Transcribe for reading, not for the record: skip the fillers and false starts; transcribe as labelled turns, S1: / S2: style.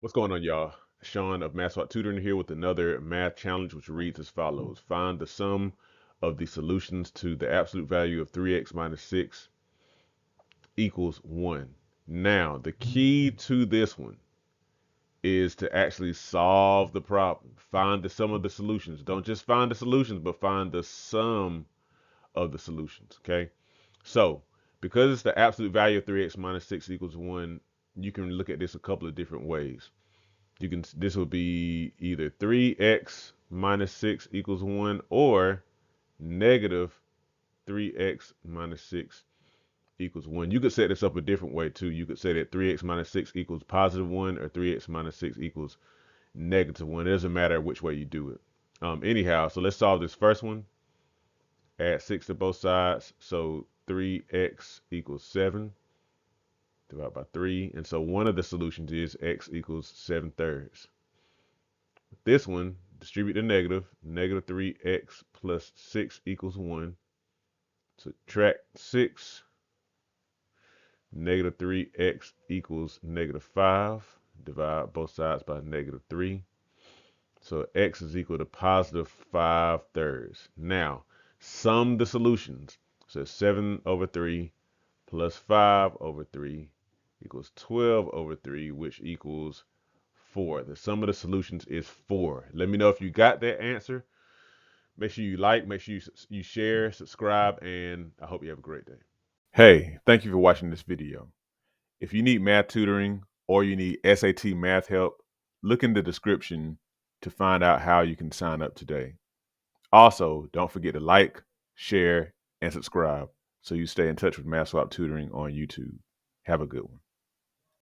S1: What's going on, y'all? Sean of Math Tutoring here with another math challenge, which reads as follows. Find the sum of the solutions to the absolute value of 3x minus 6 equals 1. Now, the key to this one is to actually solve the problem. Find the sum of the solutions. Don't just find the solutions, but find the sum of the solutions, okay? So, because it's the absolute value of 3x minus 6 equals 1, you can look at this a couple of different ways. This will be either 3x minus 6 equals 1 or negative 3x minus 6 equals 1. You could set this up a different way too. You could say that 3x minus 6 equals positive 1 or 3x minus 6 equals negative 1. It doesn't matter which way you do it. Anyhow, so let's solve this first one. Add 6 to both sides. So 3x equals 7 divided by 3. And so one of the solutions is x equals 7/3. This one, distribute the negative. Negative 3x plus 6 equals 1. Subtract 6. Negative 3x equals negative 5. Divide both sides by negative 3. So x is equal to positive 5/3. Now, sum the solutions. So 7 over 3 plus 5 over 3 equals 12 over 3, which equals 4. The sum of the solutions is 4. Let me know if you got that answer. Make sure you like, make sure you share, subscribe, and I hope you have a great day. Hey, thank you for watching this video. If you need math tutoring or you need SAT math help, look in the description to find out how you can sign up today. Also, don't forget to like, share, and subscribe so you stay in touch with Math Swap Tutoring on YouTube. Have a good one.